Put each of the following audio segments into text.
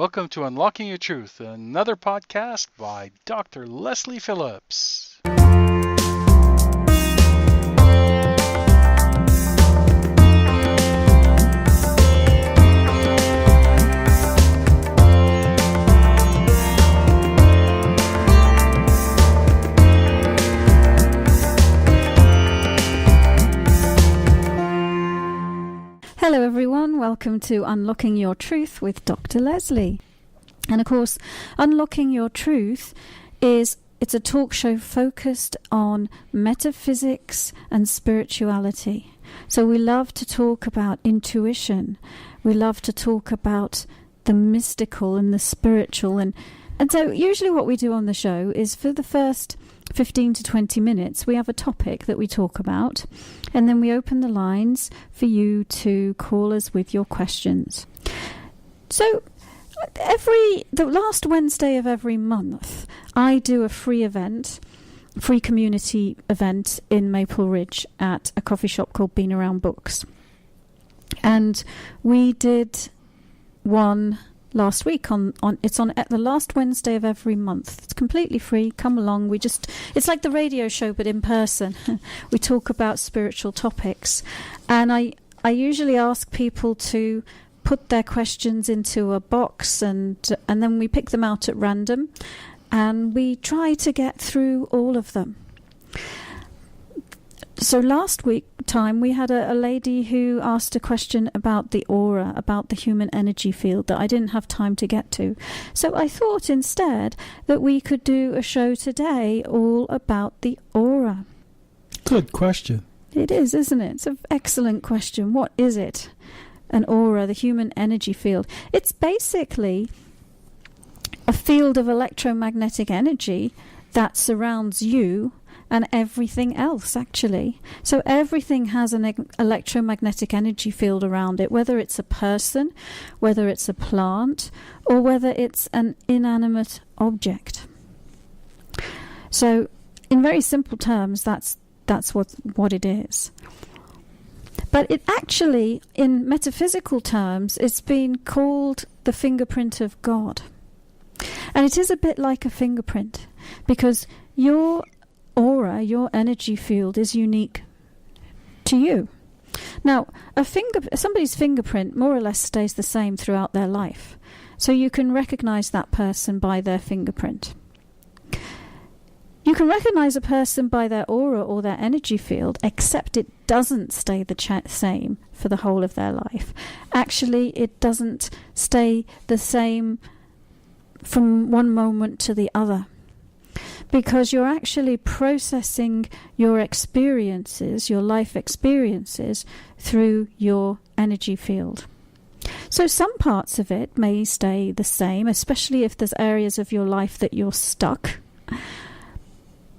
Welcome to Unlocking Your Truth, another podcast by Dr. Leslie Phillips. Hello everyone, welcome to Unlocking Your Truth with Dr. Leslie. And of course, Unlocking Your Truth it's a talk show focused on metaphysics and spirituality. So we love to talk about intuition. We love to talk about the mystical and the spiritual. And so usually what we do on the show is for the first 15 to 20 minutes, we have a topic that we talk about, and then we open the lines for you to call us with your questions. So the last Wednesday of every month, I do a free community event in Maple Ridge at a coffee shop called Bean Around Books. And we did one last week it's on at the last Wednesday of every month. It's completely free. Come along. It's like the radio show but in person. We talk about spiritual topics, and I usually ask people to put their questions into a box, and then we pick them out at random, and we try to get through all of them. So last week we had a lady who asked a question about the aura, about the human energy field that I didn't have time to get to. So I thought instead that we could do a show today all about the aura. Good question. It is, isn't it? It's an excellent question. What is it? An aura, the human energy field. It's basically a field of electromagnetic energy that surrounds you and everything else, actually. So everything has an electromagnetic energy field around it, whether it's a person, whether it's a plant, or whether it's an inanimate object. So in very simple terms, that's what it is. But it actually, in metaphysical terms, it's been called the fingerprint of God. And it is a bit like a fingerprint, because your aura, your energy field, is unique to you. Now, somebody's fingerprint more or less stays the same throughout their life. So you can recognize that person by their fingerprint. You can recognize a person by their aura or their energy field, except it doesn't stay the same for the whole of their life. Actually, it doesn't stay the same from one moment to the other, because you're actually processing your experiences, your life experiences, through your energy field. So some parts of it may stay the same, especially if there's areas of your life that you're stuck.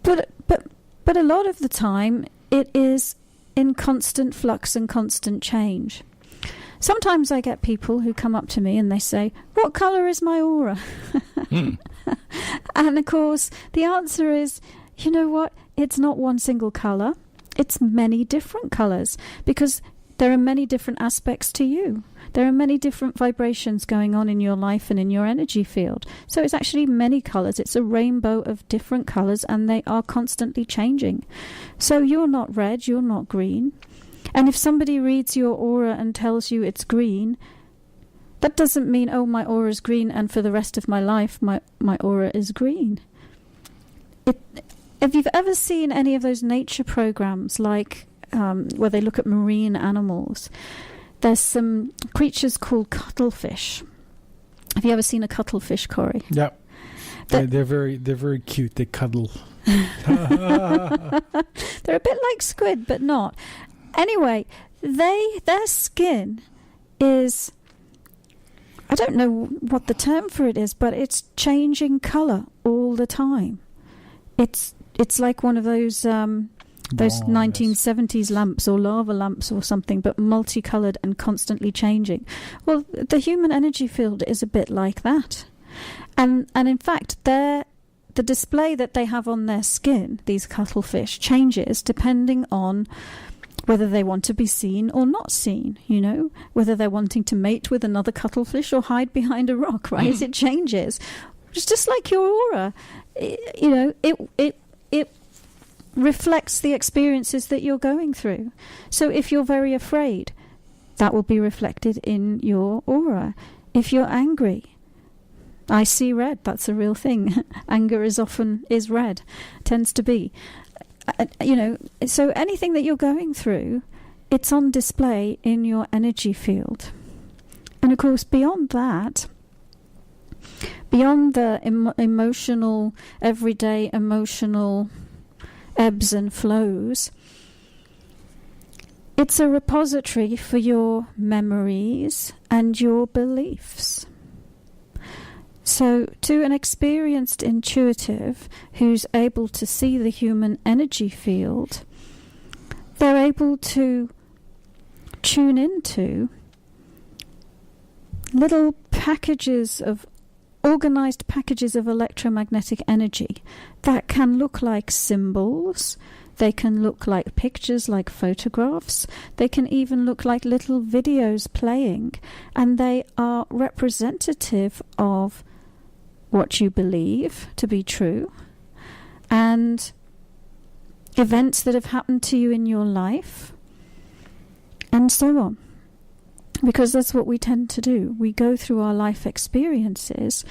But a lot of the time, it is in constant flux and constant change. Sometimes I get people who come up to me and they say, "What colour is my aura?" And of course, the answer is, you know what? It's not one single colour. It's many different colours, because there are many different aspects to you. There are many different vibrations going on in your life and in your energy field. So it's actually many colours. It's a rainbow of different colours, and they are constantly changing. So you're not red, you're not green. And if somebody reads your aura and tells you it's green, that doesn't mean, oh, my aura is green and for the rest of my life my aura is green. If you've ever seen any of those nature programs, like where they look at marine animals, there's some creatures called cuttlefish. Have you ever seen a cuttlefish, Corey? Yeah. They're very cute. They cuddle. They're a bit like squid, but not. Anyway, their skin is, I don't know what the term for it is, but it's changing colour all the time. It's like one of those 1970s lamps or lava lamps or something, but multicoloured and constantly changing. Well, the human energy field is a bit like that. And in fact, the display that they have on their skin, these cuttlefish, changes depending on whether they want to be seen or not seen, whether they're wanting to mate with another cuttlefish or hide behind a rock, right? It changes. It's just like your aura. It reflects the experiences that you're going through. So if you're very afraid, that will be reflected in your aura. If you're angry, I see red. That's a real thing. Anger is red, tends to be. So anything that you're going through, it's on display in your energy field. And of course, beyond that, beyond the everyday emotional ebbs and flows, it's a repository for your memories and your beliefs. So to an experienced intuitive who's able to see the human energy field, they're able to tune into little organized packages of electromagnetic energy that can look like symbols, they can look like pictures, like photographs, they can even look like little videos playing, and they are representative of what you believe to be true, and events that have happened to you in your life, and so on. Because that's what we tend to do. We go through our life experiences,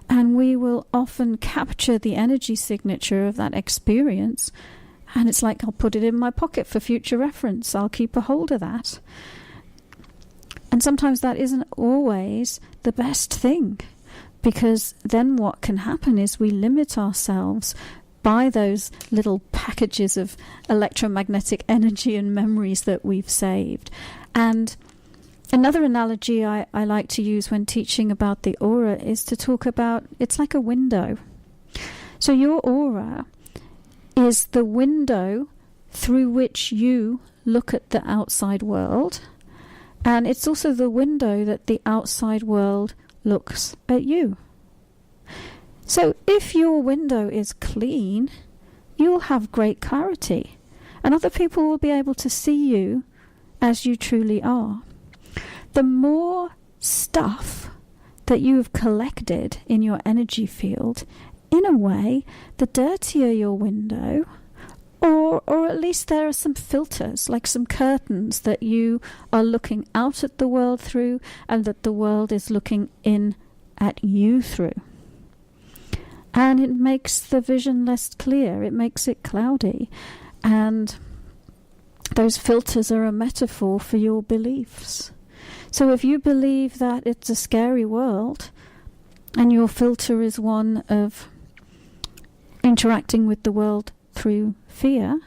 and we will often capture the energy signature of that experience, and it's like, I'll put it in my pocket for future reference. I'll keep a hold of that. And sometimes that isn't always the best thing, because then what can happen is we limit ourselves by those little packages of electromagnetic energy and memories that we've saved. And another analogy I like to use when teaching about the aura is to talk about, it's like a window. So your aura is the window through which you look at the outside world, and it's also the window that the outside world looks at you. So if your window is clean, you'll have great clarity, and other people will be able to see you as you truly are. The more stuff that you've collected in your energy field, in a way, the dirtier your window, or at least there are some filters, like some curtains that you are looking out at the world through, and that the world is looking in at you through. And it makes the vision less clear, it makes it cloudy, and those filters are a metaphor for your beliefs. So if you believe that it's a scary world, and your filter is one of interacting with the world through fear,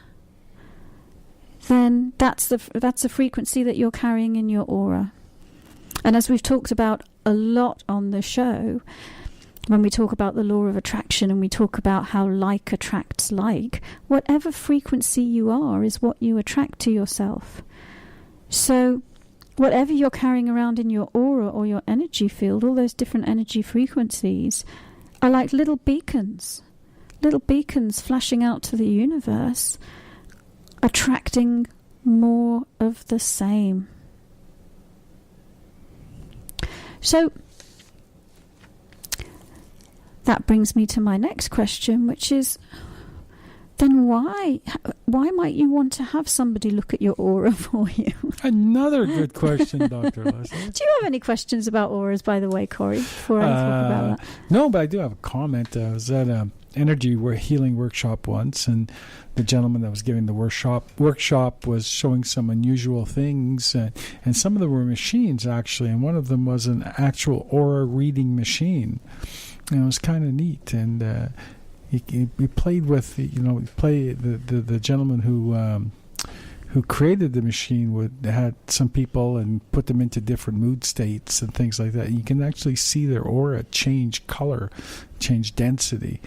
then that's a frequency that you're carrying in your aura. And as we've talked about a lot on the show, when we talk about the law of attraction and we talk about how like attracts like, whatever frequency you are is what you attract to yourself. So whatever you're carrying around in your aura or your energy field, all those different energy frequencies are like little beacons flashing out to the universe, attracting more of the same. So that brings me to my next question, which is, then why might you want to have somebody look at your aura for you? Another good question, Dr. Leslie. Do you have any questions about auras, by the way, Corey, before I talk about that? No, but I do have a comment. I was at an energy healing workshop once, and the gentleman that was giving the workshop was showing some unusual things, and some of them were machines, actually, and one of them was an actual aura reading machine. And it was kind of neat, and he played with the gentleman who created the machine had some people and put them into different mood states and things like that. And you can actually see their aura change color, change density.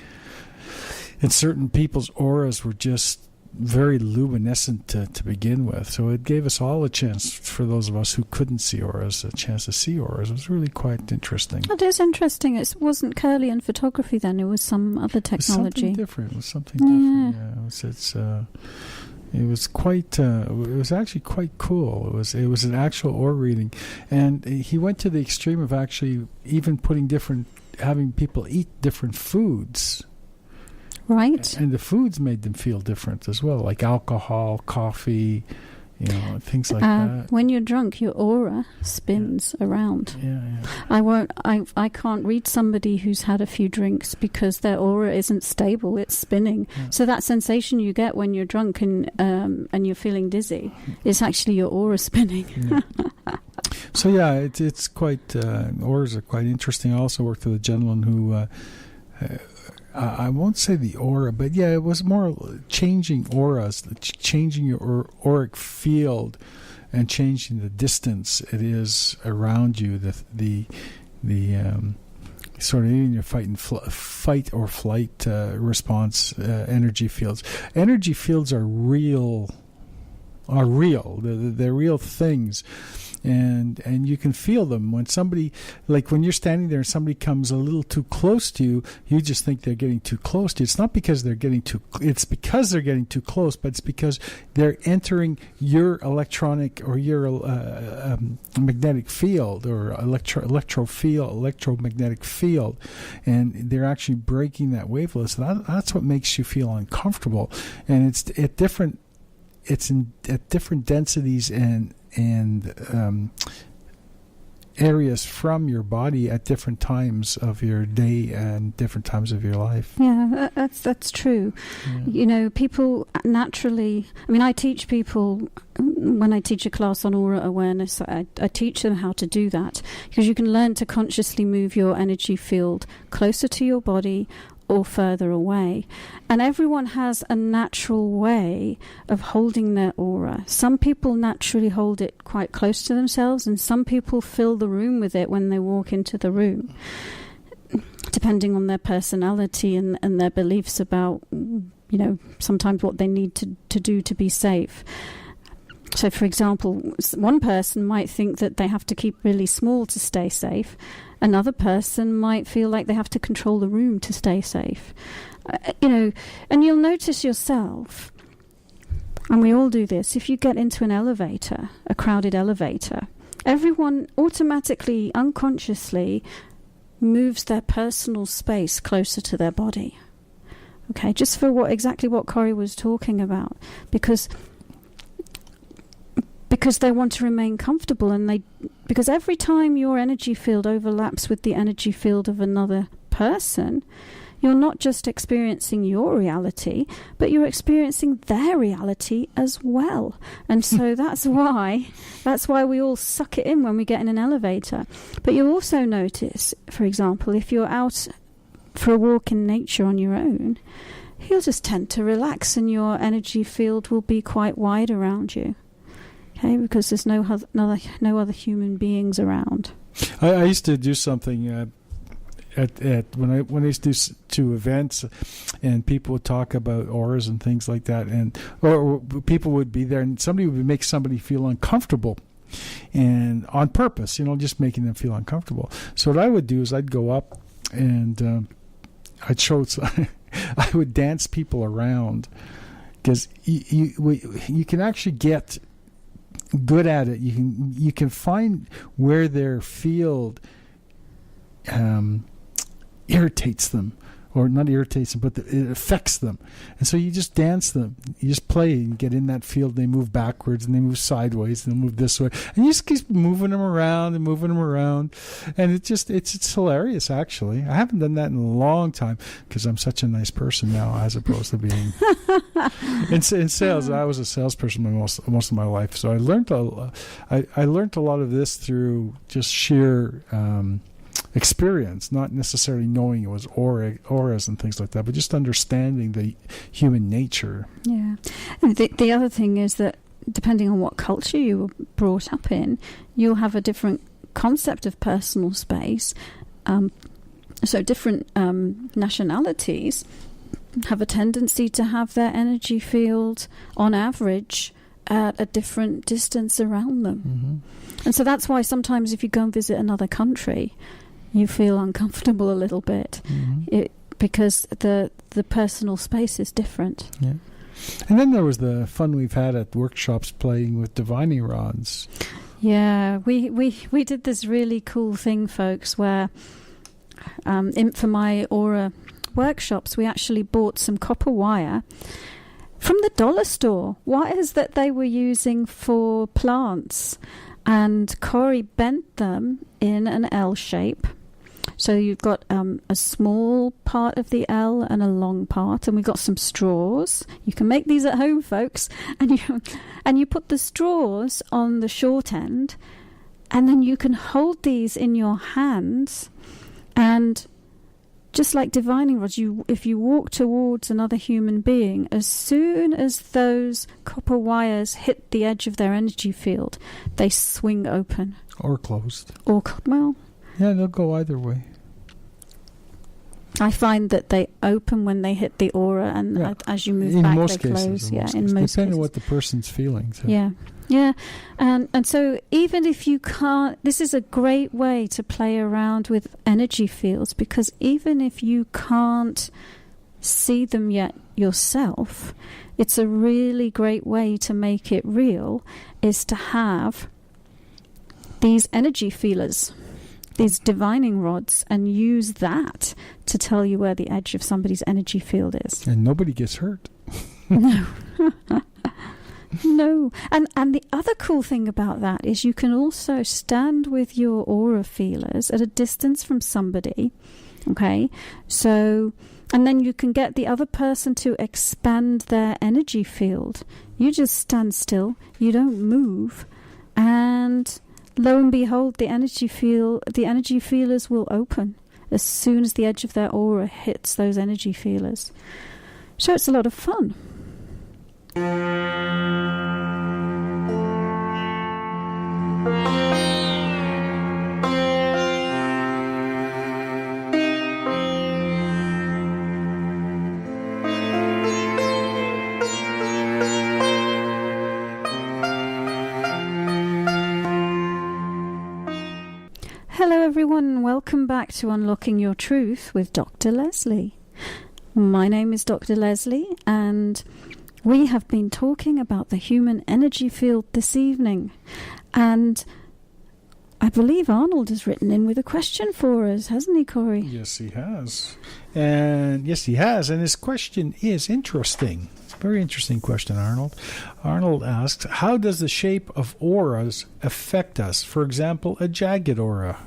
And certain people's auras were just very luminescent to begin with. So it gave us all a chance, for those of us who couldn't see auras, a chance to see auras. It was really quite interesting. It is interesting. It wasn't Kirlian photography then. It was some other technology. It was something different. Yeah. It was quite. It was actually quite cool. It was an actual aura reading, and he went to the extreme of actually even having people eat different foods. Right. And the foods made them feel different as well, like alcohol, coffee, things like that. When you're drunk, your aura spins around. Yeah. I can't read somebody who's had a few drinks because their aura isn't stable, it's spinning. Yeah. So that sensation you get when you're drunk and you're feeling dizzy is actually your aura spinning. Yeah. So yeah, it's quite, auras are quite interesting. I also worked with a gentleman who, I won't say the aura, but yeah, it was more changing auras, changing your auric field, and changing the distance it is around you. The sort of in your fight or flight response energy fields. Energy fields are real. They're real things. And you can feel them when somebody, like when you're standing there and somebody comes a little too close to you, you just think they're getting too close to you. It's not because it's because they're getting too close, but it's because they're entering your electronic or your magnetic field or electromagnetic field, and they're actually breaking that wavelength. So that's what makes you feel uncomfortable, and it's at different densities and areas from your body at different times of your day and different times of your life. Yeah, that's true. Yeah. People naturally, I teach people, when I teach a class on aura awareness, I teach them how to do that, because you can learn to consciously move your energy field closer to your body or further away. And everyone has a natural way of holding their aura. Some people naturally hold it quite close to themselves, and some people fill the room with it when they walk into the room, depending on their personality and their beliefs about, sometimes what they need to do to be safe. So, for example, one person might think that they have to keep really small to stay safe. Another person might feel like they have to control the room to stay safe. And you'll notice yourself, and we all do this, if you get into an elevator, a crowded elevator, everyone automatically, unconsciously moves their personal space closer to their body. Okay, just for exactly what Corey was talking about, because they want to remain comfortable, and because every time your energy field overlaps with the energy field of another person, you're not just experiencing your reality, but you're experiencing their reality as well. And so that's why we all suck it in when we get in an elevator. But you'll also notice, for example, if you're out for a walk in nature on your own, you'll just tend to relax, and your energy field will be quite wide around you. Okay, because there's no other human beings around. I used to do something when I used to events, and people would talk about auras and things like that, or people would be there, and somebody would make somebody feel uncomfortable, and on purpose, just making them feel uncomfortable. So what I would do is I'd go up and I would dance people around, because you can actually get good at it. You can find where their field irritates them, or not irritates them, but it affects them. And so you just dance them. You just play and get in that field. They move backwards and they move sideways and they move this way. And you just keep moving them around and moving them around. And it's hilarious, actually. I haven't done that in a long time because I'm such a nice person now, as opposed to being in sales. I was a salesperson most of my life. So I learned I learned a lot of this through just sheer experience, not necessarily knowing it was auras and things like that, but just understanding the human nature. Yeah. And the other thing is that depending on what culture you were brought up in, you'll have a different concept of personal space. So different nationalities have a tendency to have their energy field, on average, at a different distance around them. Mm-hmm. And so that's why sometimes if you go and visit another country, you feel uncomfortable a little bit, mm-hmm. Because the personal space is different. Yeah. And then there was the fun we've had at workshops playing with divining rods. Yeah, we did this really cool thing, folks, where for my aura workshops, we actually bought some copper wire from the dollar store, wires that they were using for plants. And Corey bent them in an L shape. So you've got a small part of the L and a long part, and we've got some straws. You can make these at home, folks. And you put the straws on the short end, and then you can hold these in your hands. And just like divining rods, if you walk towards another human being, as soon as those copper wires hit the edge of their energy field, they swing open. Or closed. Well... Yeah, they'll go either way. I find that they open when they hit the aura, and as you move back, they close. Yeah, in most cases. Depending on what the person's feeling. So. Yeah. And so even if you can't, this is a great way to play around with energy fields, because even if you can't see them yet yourself, it's a really great way to make it real, is to have these energy feelers, these divining rods, and use that to tell you where the edge of somebody's energy field is. And nobody gets hurt. No. No. And the other cool thing about that is you can also stand with your aura feelers at a distance from somebody, okay? So, and then you can get the other person to expand their energy field. You just stand still, you don't move, and lo and behold, the energy feelers will open as soon as the edge of their aura hits those energy feelers. So it's a lot of fun. Hello everyone, welcome back to Unlocking Your Truth with Dr. Leslie. My name is Dr. Leslie, and we have been talking about the human energy field this evening. And I believe Arnold has written in with a question for us, hasn't he, Corey? Yes, he has. And his question is interesting. Very interesting question, Arnold. Arnold asks, how does the shape of auras affect us? For example, a jagged aura.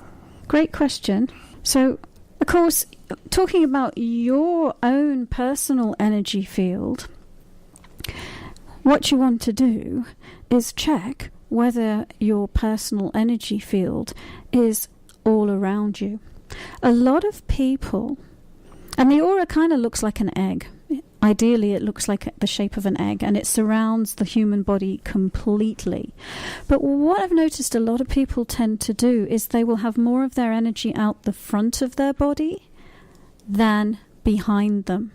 Great question. So, of course, talking about your own personal energy field, what you want to do is check whether your personal energy field is all around you. A lot of people, and the aura kind of looks like an egg. Ideally, it looks like the shape of an egg, and it surrounds the human body completely. But what I've noticed a lot of people tend to do is they will have more of their energy out the front of their body than behind them.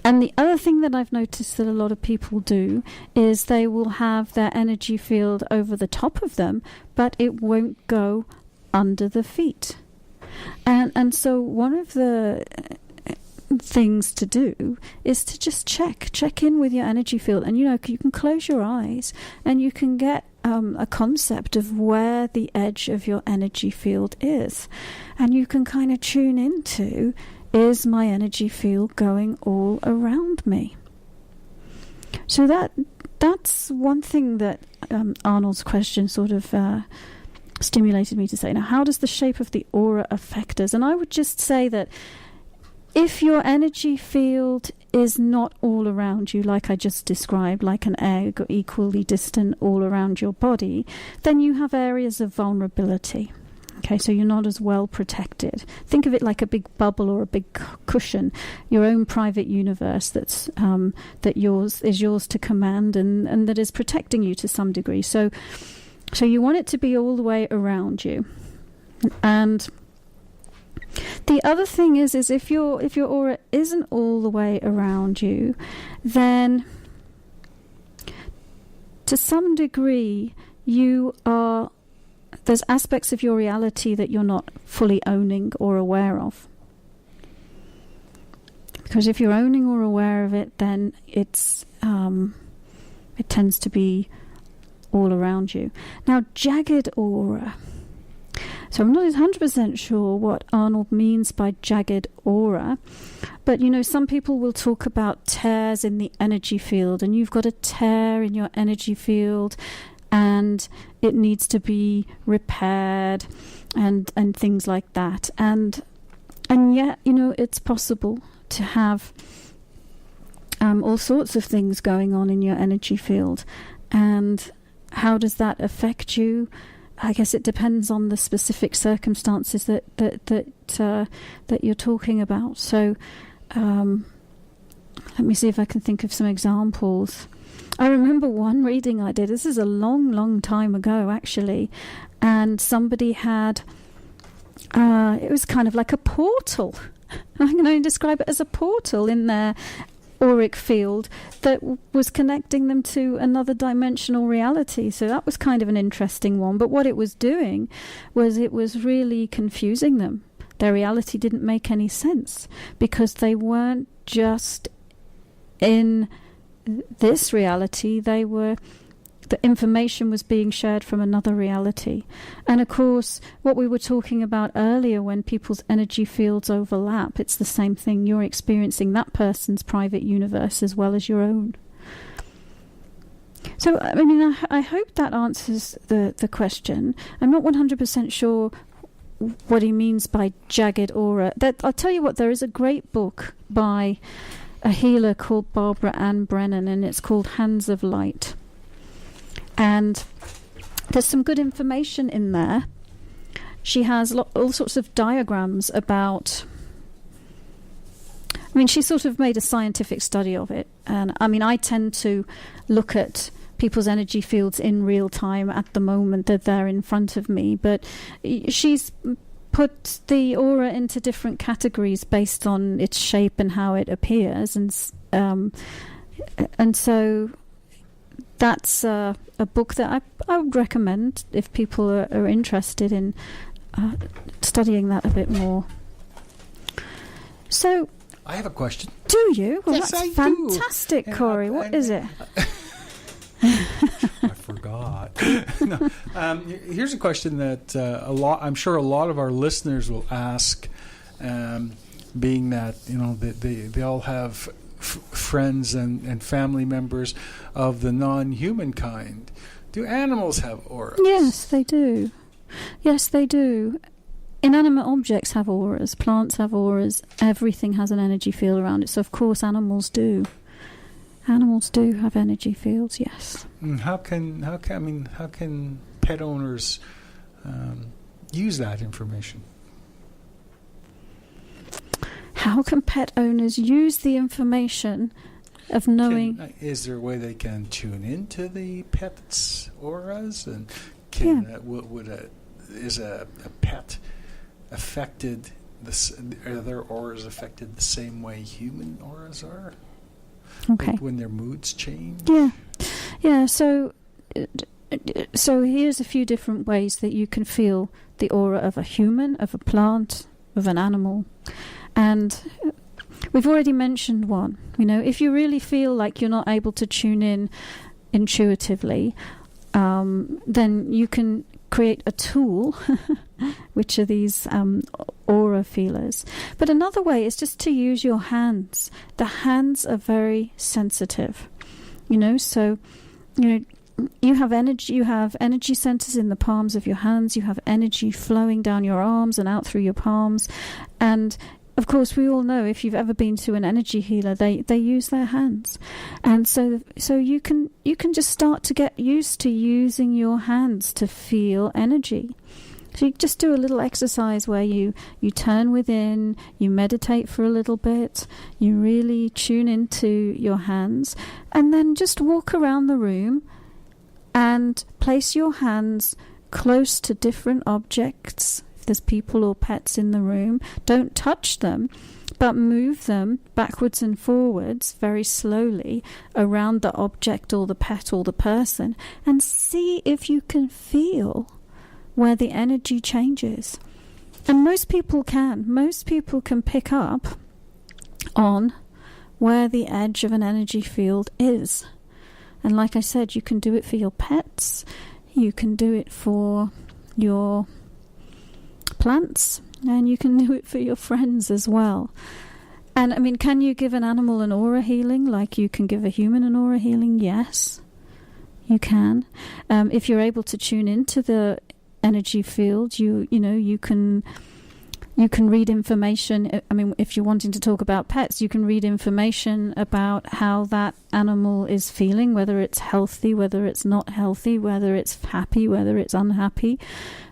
And the other thing that I've noticed that a lot of people do is they will have their energy field over the top of them, but it won't go under the feet. And so one of the things to do is to just check in with your energy field, and you can close your eyes and you can get a concept of where the edge of your energy field is, and you can kind of tune into, is my energy field going all around me? So that's one thing that Arnold's question sort of stimulated me to say. Now, how does the shape of the aura affect us? And I would just say that if your energy field is not all around you, like I just described, like an egg, or equally distant all around your body, then you have areas of vulnerability. Okay, so you're not as well protected. Think of it like a big bubble or a big cushion, your own private universe that is yours to command, and that is protecting you to some degree. So you want it to be all the way around you. And the other thing is if your aura isn't all the way around you, then to some degree there's aspects of your reality that you're not fully owning or aware of. Because if you're owning or aware of it, then it tends to be all around you. Now, jagged aura. So I'm not 100% sure what Arnold means by jagged aura, but some people will talk about tears in the energy field, and you've got a tear in your energy field and it needs to be repaired and things like that. And yet, it's possible to have all sorts of things going on in your energy field. And how does that affect you? I guess it depends on the specific circumstances that you're talking about. So let me see if I can think of some examples. I remember one reading I did. This is a long, long time ago, actually. And somebody had... it was kind of like a portal. I'm going to describe it as a portal in their auric field that was connecting them to another dimensional reality. So that was kind of an interesting one. But what it was doing was it was really confusing them. Their reality didn't make any sense because they weren't just in this reality. The information was being shared from another reality. And of course, what we were talking about earlier, when people's energy fields overlap, it's the same thing. You're experiencing that person's private universe as well as your own. So, I hope that answers the question. I'm not 100% sure what he means by jagged aura. I'll tell you what, there is a great book by a healer called Barbara Ann Brennan, and it's called Hands of Light. And there's some good information in there. She has all sorts of diagrams about... she sort of made a scientific study of it. And, I tend to look at people's energy fields in real time at the moment that they're in front of me. But she's put the aura into different categories based on its shape and how it appears. And so... that's a book that I would recommend if people are interested in studying that a bit more. So, I have a question. Do you? Well, yes, that's I fantastic, do. Corey. What is it? I forgot. No, here's a question that I'm sure a lot of our listeners will ask, being that they all have friends and family members of the non-human kind. Do animals have auras? Yes, they do. Yes, they do. Inanimate objects have auras. Plants have auras. Everything has an energy field around it. So, of course, animals do. Animals do have energy fields, yes. How can pet owners use that information? How can pet owners use the information of knowing... Is there a way they can tune into the pet's auras? And is a pet affected... Are their auras affected the same way human auras are? Okay. Like when their moods change? Yeah. So here's a few different ways that you can feel the aura of a human, of a plant, of an animal. And we've already mentioned one. If you really feel like you're not able to tune in intuitively, then you can create a tool, which are these aura feelers. But another way is just to use your hands. The hands are very sensitive, so you have energy centers in the palms of your hands. You have energy flowing down your arms and out through your palms. And of course, we all know, if you've ever been to an energy healer, they use their hands. And so you can just start to get used to using your hands to feel energy. So you just do a little exercise where you turn within, you meditate for a little bit, you really tune into your hands, and then just walk around the room and place your hands close to different objects. If there's people or pets in the room, don't touch them, but move them backwards and forwards very slowly around the object or the pet or the person, and see if you can feel where the energy changes. And most people can pick up on where the edge of an energy field is. And like I said, you can do it for your pets, you can do it for your plants, and you can do it for your friends as well. And I mean, can you give an animal an aura healing like you can give a human an aura healing? Yes, you can. If you're able to tune into the energy field, you can read information. I mean, if you're wanting to talk about pets, you can read information about how that animal is feeling, whether it's healthy, whether it's not healthy, whether it's happy, whether it's unhappy,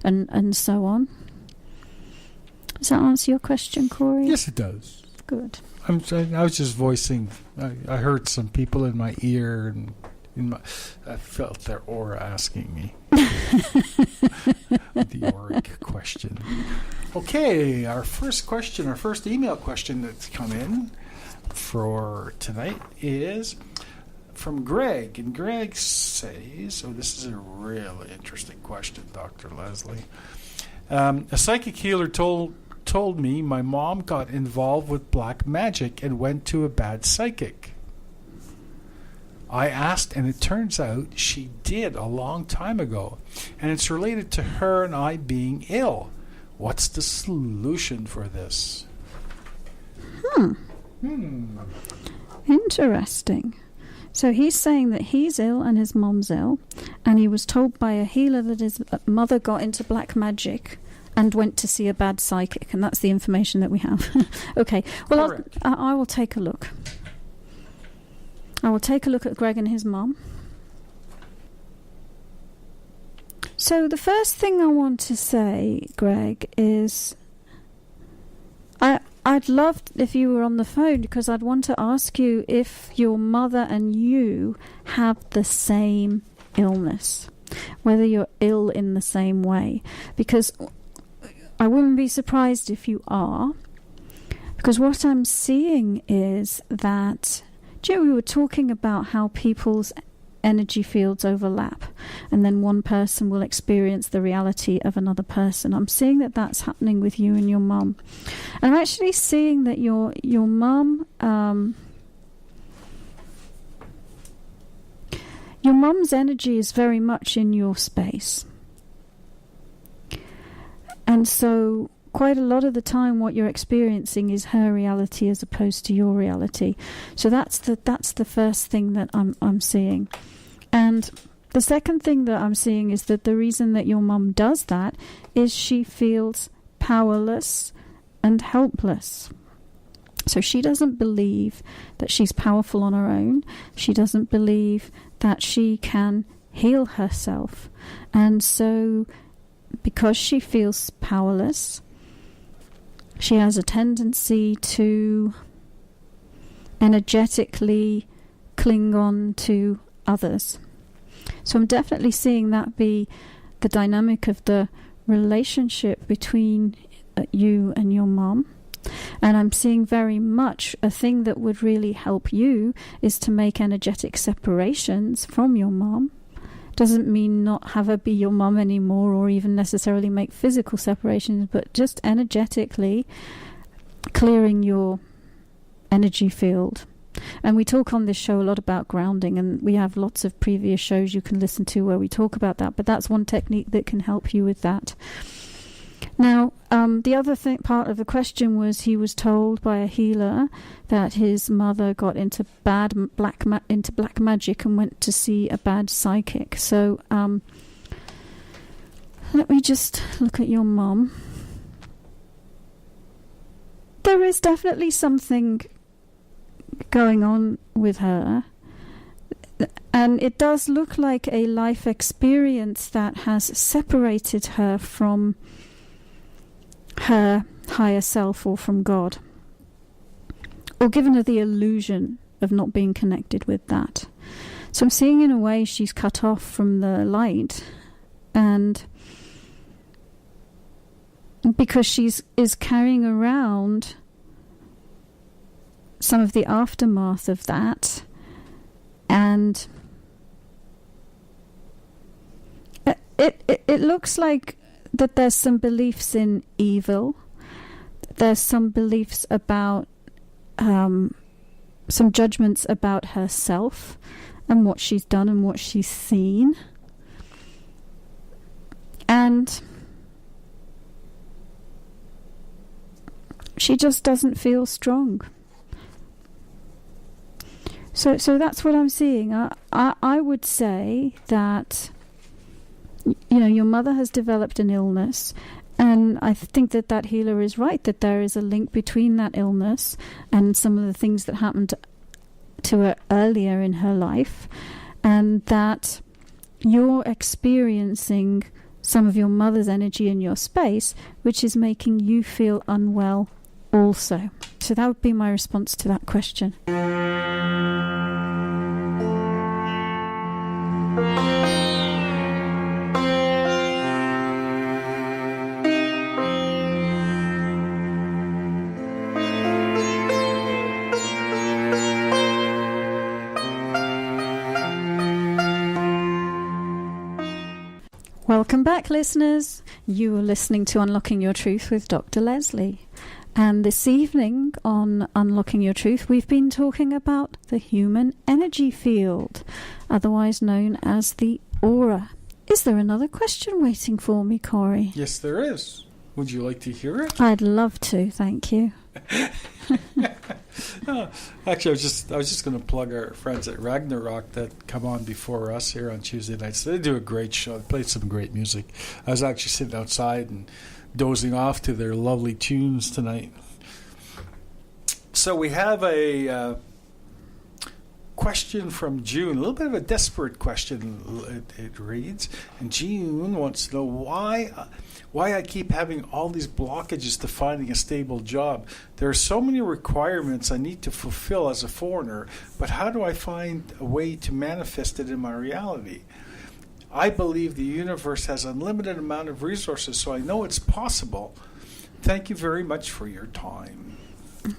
and so on. Does that answer your question, Corey? Yes, it does. Good. I was just voicing. I heard some people in my ear, and I felt their aura asking me the auric question. Okay, our first email question that's come in for tonight is from Greg, and Greg says, this is a really interesting question, Dr. Leslie. A psychic healer told me my mom got involved with black magic and went to a bad psychic. I asked, and it turns out she did a long time ago, and it's related to her and I being ill. What's the solution for this? Interesting. So he's saying that he's ill and his mom's ill, and he was told by a healer that his mother got into black magic and went to see a bad psychic, and that's the information that we have. Okay, well, I will take a look. I will take a look at Greg and his mom. So the first thing I want to say, Greg, is I'd love if you were on the phone, because I'd want to ask you if your mother and you have the same illness, whether you're ill in the same way, because I wouldn't be surprised if you are, because what I'm seeing is that, we were talking about how people's energy fields overlap, and then one person will experience the reality of another person. I'm seeing that that's happening with you and your mum. And I'm actually seeing that your mum, your mum's energy is very much in your space. And so quite a lot of the time what you're experiencing is her reality as opposed to your reality. So that's the first thing that I'm seeing. And the second thing that I'm seeing is that the reason that your mum does that is she feels powerless and helpless. So she doesn't believe that she's powerful on her own. She doesn't believe that she can heal herself. And so because she feels powerless, she has a tendency to energetically cling on to others. So I'm definitely seeing that be the dynamic of the relationship between you and your mom. And I'm seeing very much a thing that would really help you is to make energetic separations from your mom. Doesn't mean not have her be your mum anymore, or even necessarily make physical separations, but just energetically clearing your energy field. And we talk on this show a lot about grounding, and we have lots of previous shows you can listen to where we talk about that, but that's one technique that can help you with that. Now, the other part of the question was he was told by a healer that his mother got into black magic and went to see a bad psychic. So let me just look at your mom. There is definitely something going on with her, and it does look like a life experience that has separated her from her higher self or from God, or given her the illusion of not being connected with that. So I'm seeing in a way she's cut off from the light, and because she's carrying around some of the aftermath of that, and it looks like that there's some beliefs in evil, there's some beliefs about some judgments about herself and what she's done and what she's seen. And she just doesn't feel strong. So that's what I'm seeing. I would say that, your mother has developed an illness, and I think that healer is right, that there is a link between that illness and some of the things that happened to her earlier in her life, and that you're experiencing some of your mother's energy in your space, which is making you feel unwell also. So that would be my response to that question. Welcome back, listeners. You are listening to Unlocking Your Truth with Dr. Leslie. And this evening on Unlocking Your Truth, we've been talking about the human energy field, otherwise known as the aura. Is there another question waiting for me, Corey? Yes, there is. Would you like to hear it? I'd love to, thank you. Actually, I was just going to plug our friends at Ragnarok that come on before us here on Tuesday nights. They do a great show. They play some great music. I was actually sitting outside and dozing off to their lovely tunes tonight. So we have a question from June, a little bit of a desperate question, it reads. And June wants to know why I keep having all these blockages to finding a stable job. There are so many requirements I need to fulfill as a foreigner, but how do I find a way to manifest it in my reality? I believe the universe has unlimited amount of resources, so I know it's possible. Thank you very much for your time.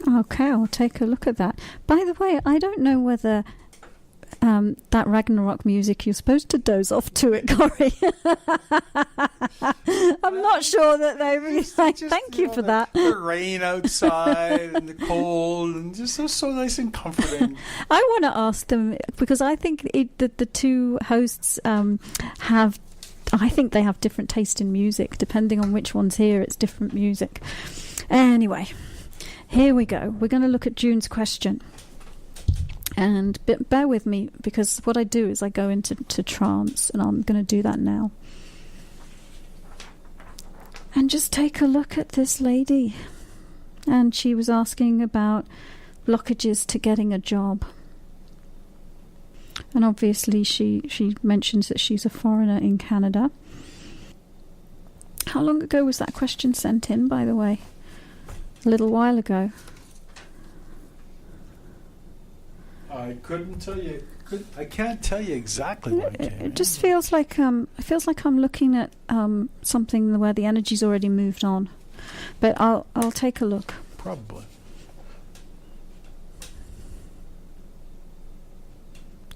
Okay, I'll take a look at that. By the way, I don't know whether that Ragnarok music, you're supposed to doze off to it, Corey. I'm not sure that they really thank you for that. The rain outside and the cold and just so nice and comforting. I want to ask them, because I think that the two hosts I think they have different taste in music. Depending on which one's here, it's different music. Anyway, here we go. We're going to look at June's question. And bear with me, because what I do is I go into trance, and I'm going to do that now. And just take a look at this lady. And she was asking about blockages to getting a job. And obviously she mentions that she's a foreigner in Canada. How long ago was that question sent in, by the way? A little while ago. I couldn't tell you. I can't tell you exactly when it came. It just feels like I'm looking at something where the energy's already moved on. But I'll take a look. Probably.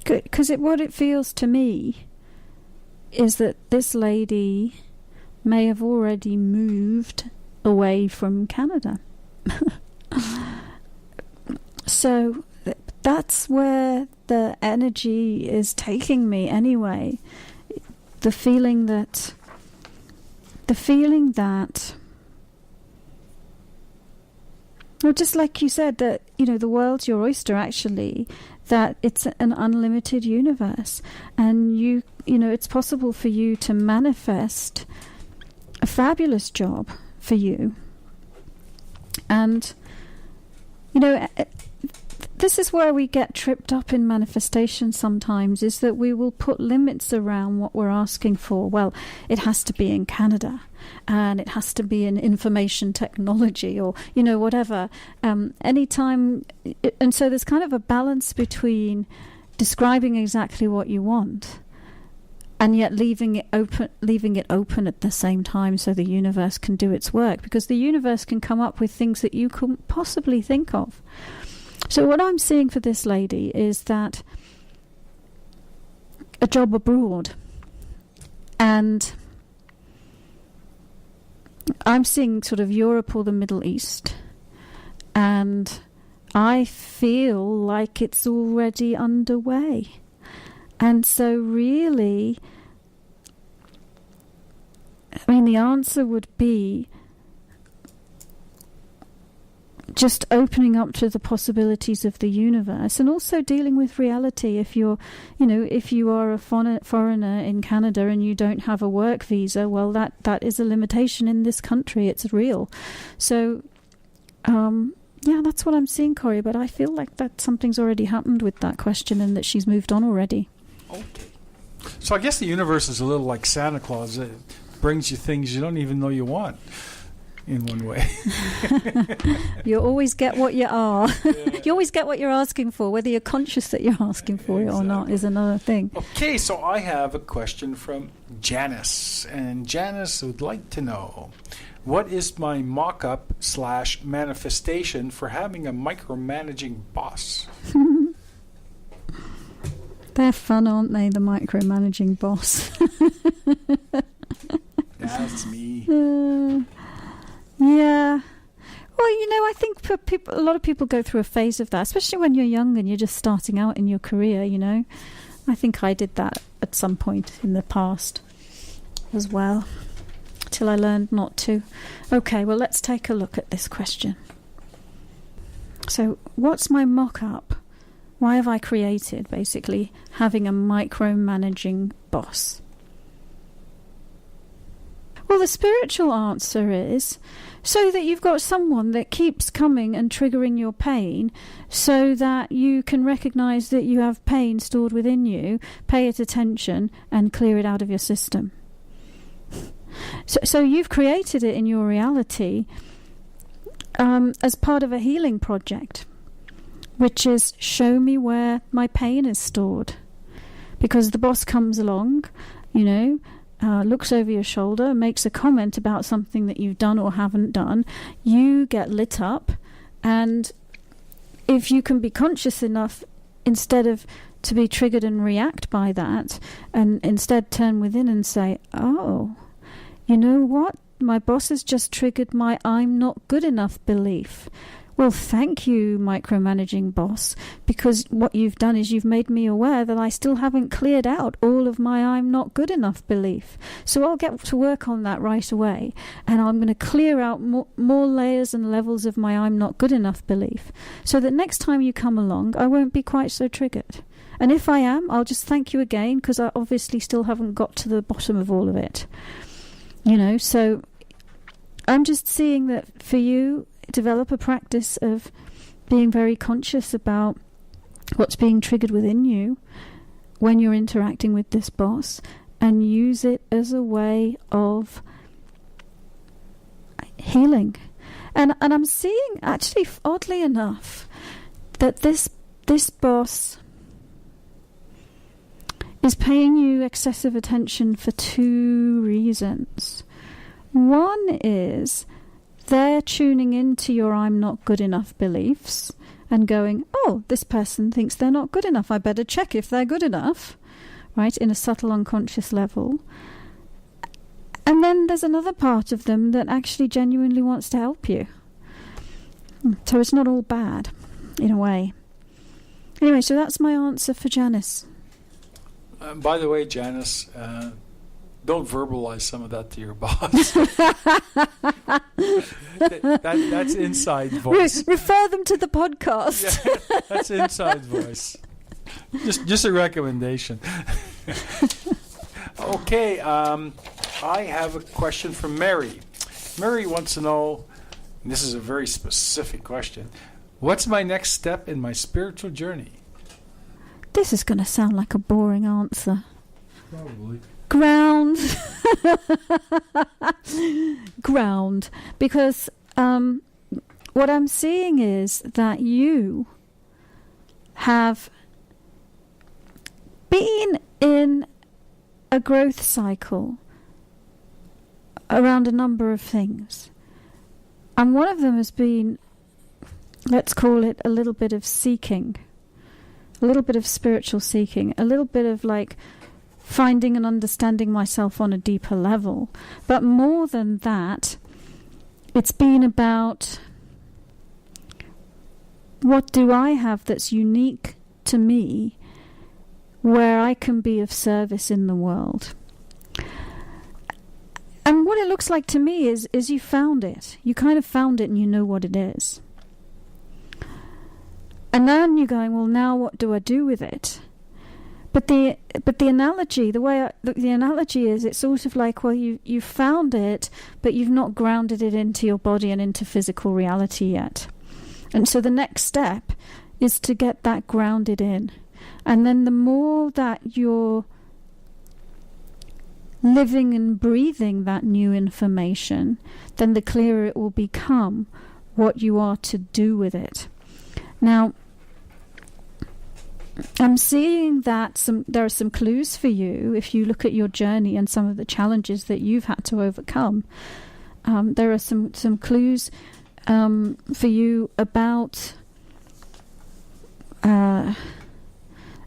Because what it feels to me is that this lady may have already moved away from Canada. So that's where the energy is taking me anyway. The feeling that well, just like you said, that the world's your oyster, actually, that it's an unlimited universe, and it's possible for you to manifest a fabulous job for you. And this is where we get tripped up in manifestation sometimes, is that we will put limits around what we're asking for. Well, it has to be in Canada, and it has to be in information technology, or whatever. Anytime, and so there's kind of a balance between describing exactly what you want and yet leaving it open at the same time, so the universe can do its work, because the universe can come up with things that you couldn't possibly think of. So what I'm seeing for this lady is that a job abroad, and I'm seeing sort of Europe or the Middle East, and I feel like it's already underway. And so really, I mean, the answer would be just opening up to the possibilities of the universe, and also dealing with reality. If you're, if you are a foreigner in Canada and you don't have a work visa, well, that is a limitation in this country. It's real. So, yeah, that's what I'm seeing, Corey. But I feel like that something's already happened with that question, and that she's moved on already. Okay. So I guess the universe is a little like Santa Claus. It brings you things you don't even know you want. In one way. You always get what you are. You always get what you're asking for. Whether you're conscious that you're asking for it or not is another thing. Okay, so I have a question from Janice. And Janice would like to know, what is my mock-up / manifestation for having a micromanaging boss? They're fun, aren't they, the micromanaging boss? That's me. Yeah. Well, I think for people, a lot of people go through a phase of that, especially when you're young and you're just starting out in your career, I think I did that at some point in the past as well, till I learned not to. Okay, well, let's take a look at this question. So, what's my mock-up? Why have I created, basically, having a micromanaging boss? Well, the spiritual answer is so that you've got someone that keeps coming and triggering your pain, so that you can recognize that you have pain stored within you, pay it attention, and clear it out of your system. So you've created it in your reality as part of a healing project, which is show me where my pain is stored. Because the boss comes along, looks over your shoulder, makes a comment about something that you've done or haven't done, you get lit up, and if you can be conscious enough, instead of to be triggered and react by that, and instead turn within and say, oh, you know what? My boss has just triggered my I'm not good enough belief. Well, thank you, micromanaging boss, because what you've done is you've made me aware that I still haven't cleared out all of my I'm not good enough belief. So I'll get to work on that right away, and I'm going to clear out more layers and levels of my I'm not good enough belief, so that next time you come along, I won't be quite so triggered. And if I am, I'll just thank you again, because I obviously still haven't got to the bottom of all of it. So I'm just seeing that for you, develop a practice of being very conscious about what's being triggered within you when you're interacting with this boss, and use it as a way of healing. And I'm seeing, actually, oddly enough, that this boss is paying you excessive attention for two reasons. One is they're tuning into your I'm not good enough beliefs and going, oh, this person thinks they're not good enough. I better check if they're good enough, right, in a subtle unconscious level. And then there's another part of them that actually genuinely wants to help you. So it's not all bad, in a way. Anyway, so that's my answer for Janice. By the way, Janice, don't verbalize some of that to your boss. That's inside voice. Refer them to the podcast. Yeah, that's inside voice. Just a recommendation. Okay, I have a question from Mary. Mary wants to know, and this is a very specific question, what's my next step in my spiritual journey? This is going to sound like a boring answer. Probably. Ground. Ground. Because what I'm seeing is that you have been in a growth cycle around a number of things. And one of them has been, let's call it a little bit of seeking, a little bit of spiritual seeking, a little bit of like finding and understanding myself on a deeper level. But more than that, it's been about what do I have that's unique to me where I can be of service in the world? And what it looks like to me is you found it. You kind of found it and you know what it is. And then you're going, well, now what do I do with it? But the analogy, the analogy is, it's sort of like, well, you found it, but you've not grounded it into your body and into physical reality yet. And so the next step is to get that grounded in. And then the more that you're living and breathing that new information, then the clearer it will become what you are to do with it. Now, I'm seeing that there are some clues for you if you look at your journey and some of the challenges that you've had to overcome. There are some clues for you about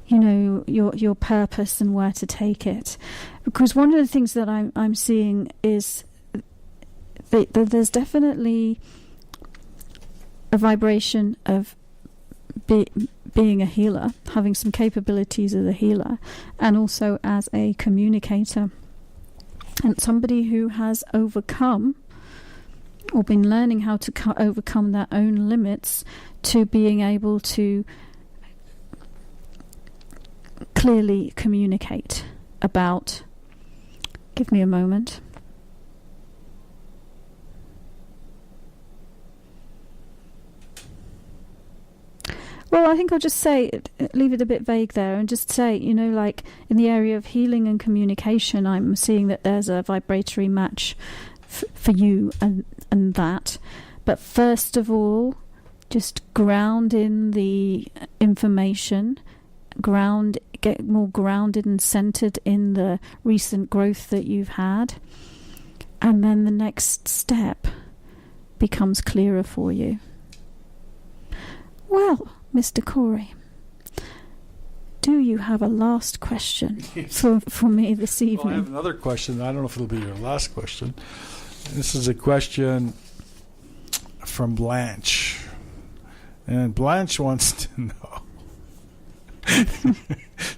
your purpose and where to take it. Because one of the things that I'm seeing is that there's definitely a vibration of being a healer, having some capabilities as a healer, and also as a communicator, and somebody who has overcome or been learning how to overcome their own limits to being able to clearly communicate about. Give me a moment. Well, I think I'll just leave it a bit vague there and just say, like in the area of healing and communication, I'm seeing that there's a vibratory match for you and that. But first of all, just ground in the information, get more grounded and centered in the recent growth that you've had. And then the next step becomes clearer for you. Well, Mr. Corey, do you have a last question for me this evening? Well, I have another question. I don't know if it'll be your last question. This is a question from Blanche. And Blanche wants to know.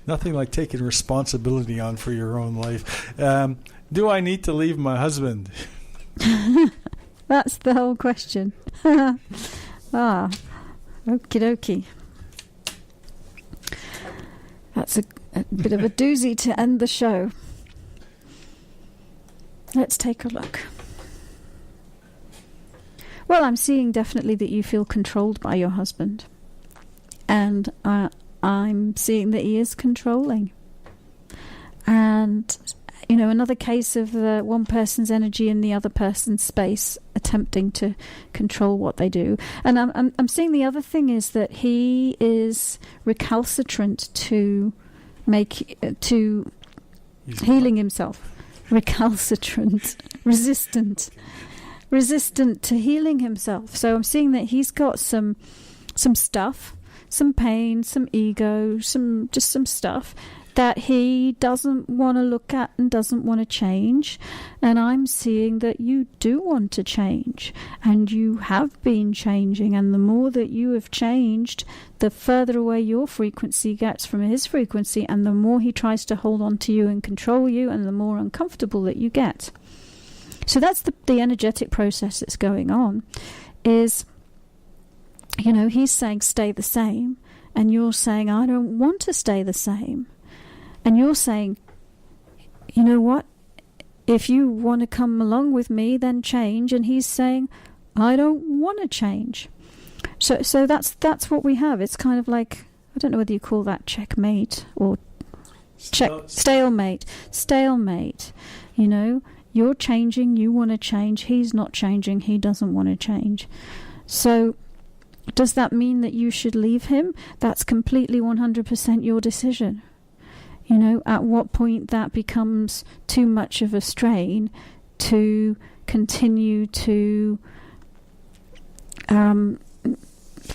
Nothing like taking responsibility on for your own life. Do I need to leave my husband? That's the whole question. Okie dokie. That's a bit of a doozy to end the show. Let's take a look. Well, I'm seeing definitely that you feel controlled by your husband. And I'm seeing that he is controlling. And, another case of one person's energy in the other person's space, attempting to control what they do. And I'm seeing the other thing is that he is recalcitrant to healing himself. Recalcitrant, resistant to healing himself. So I'm seeing that he's got some stuff, some pain, some ego, some stuff that he doesn't want to look at and doesn't want to change. And I'm seeing that you do want to change, and you have been changing, and the more that you have changed, the further away your frequency gets from his frequency, and the more he tries to hold on to you and control you, and the more uncomfortable that you get. So that's the energetic process that's going on. Is, he's saying stay the same, and you're saying I don't want to stay the same. And you're saying, you know what? If you want to come along with me, then change. And he's saying, I don't want to change. So that's what we have. It's kind of like, I don't know whether you call that checkmate or stalemate. Stalemate. You're changing, you want to change. He's not changing, he doesn't want to change. So does that mean that you should leave him? That's completely 100% your decision. At what point that becomes too much of a strain to continue to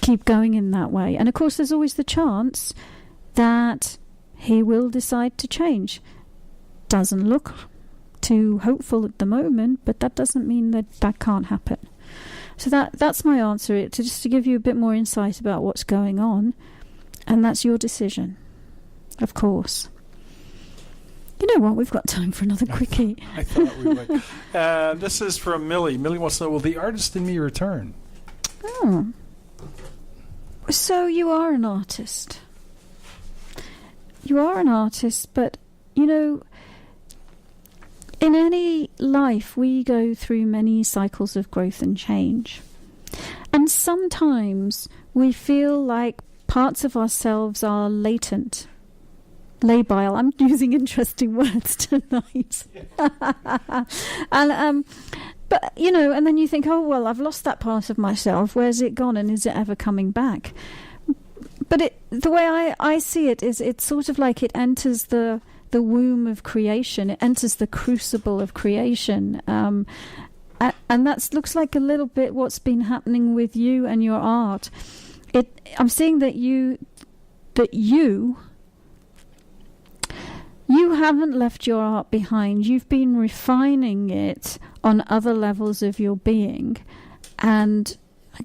keep going in that way. And of course, there's always the chance that he will decide to change. Doesn't look too hopeful at the moment, but that doesn't mean that can't happen. So that's my answer, just to give you a bit more insight about what's going on. And that's your decision, of course. You know what? We've got time for another quickie. I thought we would. This is from Millie. Millie wants to know, will the artist in me return? Oh. So you are an artist. You are an artist, but, you know, in any life we go through many cycles of growth and change. And sometimes we feel like parts of ourselves are latent. Labile. I'm using interesting words tonight. And but you know, and then you think, oh well, I've lost that part of myself. Where's it gone, and is it ever coming back? But the way I see it is, it's sort of like it enters the womb of creation. It enters the crucible of creation, and that looks like a little bit what's been happening with you and your art. I'm seeing that you haven't left your art behind. You've been refining it on other levels of your being and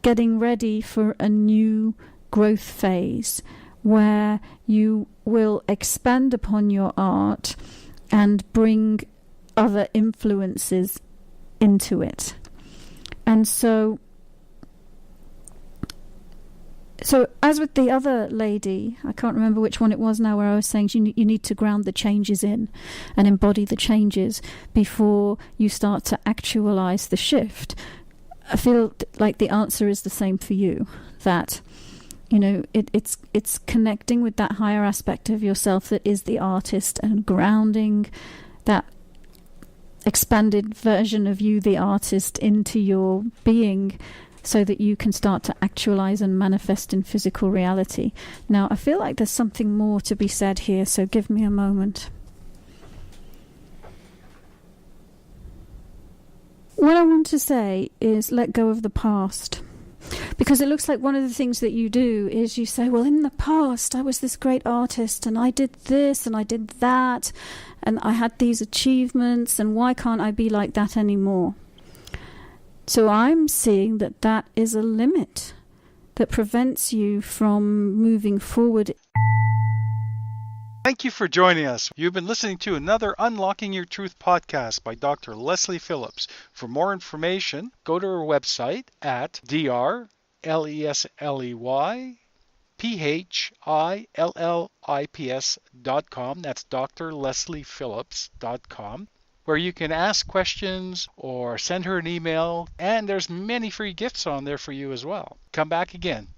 getting ready for a new growth phase where you will expand upon your art and bring other influences into it. And so as with the other lady, I can't remember which one it was now, where I was saying you need to ground the changes in and embody the changes before you start to actualize the shift. I feel like the answer is the same for you, that, you know, it's connecting with that higher aspect of yourself that is the artist, and grounding that expanded version of you, the artist, into your being, so that you can start to actualize and manifest in physical reality. Now, I feel like there's something more to be said here, so give me a moment. What I want to say is let go of the past. Because it looks like one of the things that you do is you say, well, in the past, I was this great artist, and I did this, and I did that, and I had these achievements, and why can't I be like that anymore? So I'm seeing that is a limit that prevents you from moving forward. Thank you for joining us. You've been listening to another Unlocking Your Truth podcast by Dr. Leslie Phillips. For more information, go to our website at drlesleyphillips.com. That's drlesleyphillips.com, where you can ask questions or send her an email, and there's many free gifts on there for you as well. Come back again.